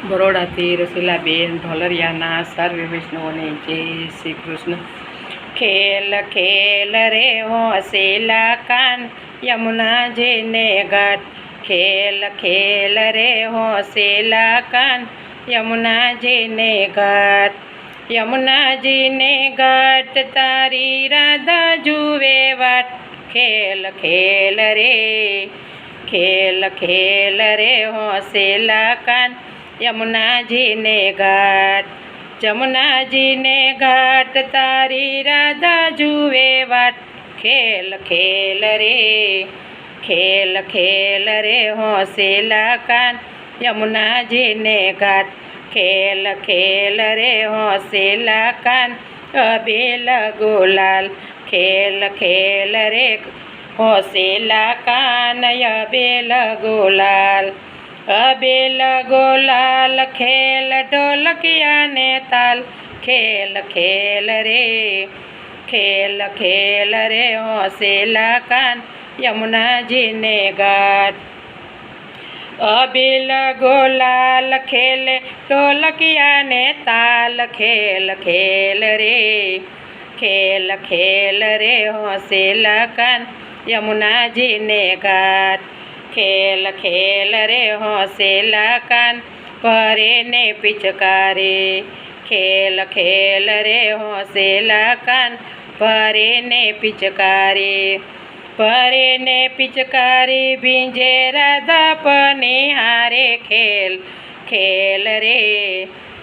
બરોડાથી રસીલાબેન ઢોલરિયાના સર્વે વૈષ્ણવોને જય શ્રી કૃષ્ણ। ખેલ ખેલ રે હોસેલા કાન યમુના જીને ઘાટ, ખેલ ખેલ રે હોસેલા કાન યમુના જીને ઘાટ, યમુના જીને ઘાટ તારી રાધા જુએ વાટ, ખેલ ખેલ રે ખેલ ખેલ રે હોસેલા કાન યમુના જીને ઘાટ, જમુનાજીને ઘાટ તારી રાધા જુએ વાટ, ખેલ ખેલ રે ખેલ ખેલ રે હોસેલા કાન યમુનાજીને ઘાટ, ખેલ ખેલ રે હોસેલા કાન અબેલ ગુલાલ, ખેલ ખેલ રે હોસેલા કાન અબેલ ગુલાલ, અબેલ ગુલાલ ખેલ ઢોલકિયા ને તાલ, ખેલ ખેલ રે ખેલ ખેલ રે હોસેલા કાન યમુનાજીને ઘાટ, અબેલ ગુલાલ ખેલે ઢોલકિયા ને તાલ, ખેલ ખેલ રે ખેલ ખેલ રે હોસેલા કાન યમુનાજીને ઘાટ, ખેલ ખેલ રે હોસેલા કાન ભરે ને પિચકારી, ખેલ ખેલ રે હોસેલા કાન ભરે ને પિચકારી, ભરે ને પિચકારી ભીંજે રાધા પનિહારે, ખેલ ખેલ રે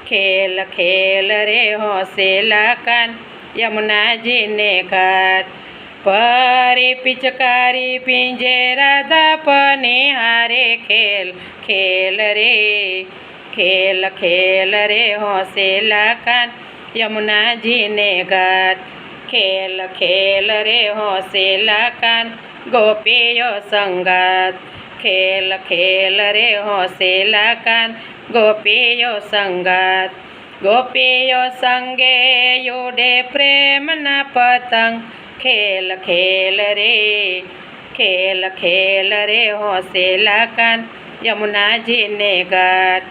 ખેલ ખેલ રે હોસેલા કાન યમુનાજીને ઘાટ, ભરે પિચકારી ભીંજે રાધા પનિહારે, ખેલ ખેલ રે ખેલ ખેલ રે હોસેલા કાન યમુનાજીને ઘાટ, ખેલ ખેલ રે હોસેલા કાન ગોપીઓ સંગાત, ખેલ ખેલ રે હોસેલા કાન ગોપીઓ સંગાત, ગોપીઓ સંગે ઉડે પ્રેમના પતંગ, ખેલ ખેલ રે ખેલ ખેલ રે હોસેલા કાન યમુનાજીને ઘાટ,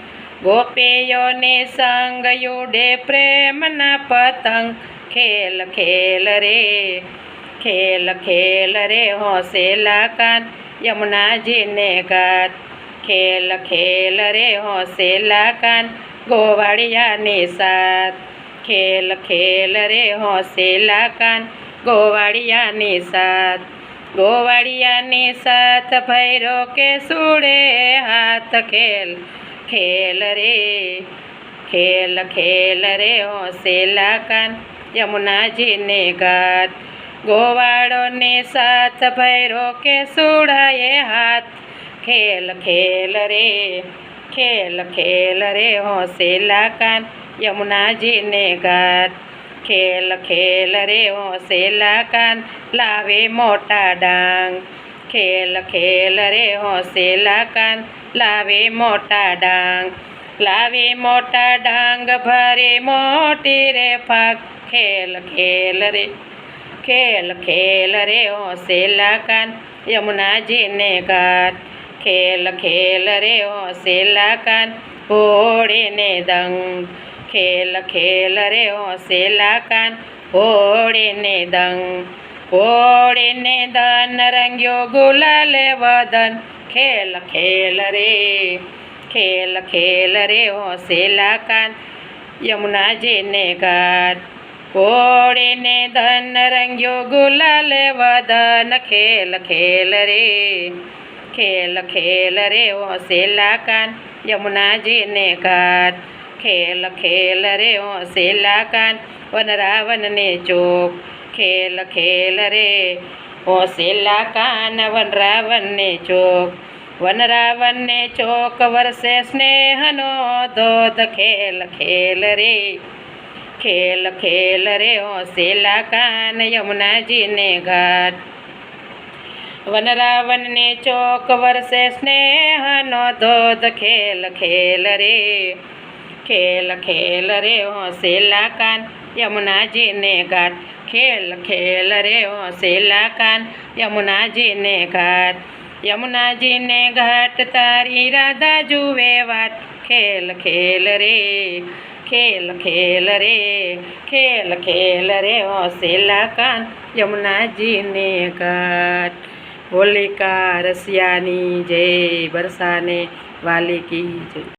ગોપીઓને સંગ ઉડે પ્રેમના પતંગ, ખેલ ખેલ રે ખેલ ખેલ રે હોસેલા કાન યમુનાજીને ઘાટ, ખેલ ખેલ રે હોસેલા કાન ગોવાળિયાની સાથ, ખેલ ખેલ રે હોસેલા કાન ગોવાળિયાની સાથ, ગોવાળિયાની સાથ ભૈરો કે સુડે હાથ, ખેલ ખેલ રે ખેલ ખેલ રે હોસેલા કાન યમુનાજીને ઘાટ, ગોવાળોની સાથ ભૈરો કે સુડાએ હાથ, ખેલ ખેલ રે ખેલ ખેલ રે હોસેલા કાન યમુનાજીને ઘાટ, ખેલ ખેલ રે હોસેલા કાન લાવે મોટા ડાંગ, ખેલ ખેલ રે હોસેલા કાન લાવે મોટા ડાંગ, લાવે મોટા ડાંગ ભરે મોટી રે ફાક, ખેલ ખેલ રે ખેલ ખેલ રે હોસેલા કાન યમુનાજીને ઘાટ, ખેલ ખેલ રે હોસેલા કાન હોળીને દંગ, ખેલ ખેલ રે હોસેલા કાન હોળીને દંગ, હોળીને દન રંગ્યો ગુલાલે વદન, ખેલ ખેલ રે ખેલ ખેલ રે હોસેલા કાન યમુનાજીને ઘાટ, હોળીને ધન રંગ્યો ગુલાલે વદન, ખેલ ખેલ રે ખેલ ખેલ રે હોસેલા કાન યમુનાજીને ઘાટ, ખેલ ખેલ રે હોસેલા કાન વનરાવનને ચોક, ખેલ ખેલ રે હોસેલા કાન વનરાવનને ચોક, વનરાવનને ચોક વરસે સ્નેહનો ધોધ, ખેલ ખેલ રે ખેલ ખેલ રે હોસેલા કાન યમુનાજીને ઘાટ, વનરાવનને ચોક વરસે સ્નેહનો ધોધ, ખેલ ખેલ રે ખેલ ખેલ રે હોસેલા કાન યમુનાજીને ઘાટ, ખેલ ખેલ રે હોસેલા કાન યમુનાજીને ઘાટ, યમુનાજીને ઘાટ તારી રાધા જુએ વાટ, ખેલ ખેલ રે ખેલ ખેલ રે ખેલ ખેલ રે હોંસેલા કાન યમુનાજીને ઘાટ હોલિકા રસિયાની જય બરસાને વાલી કી જય।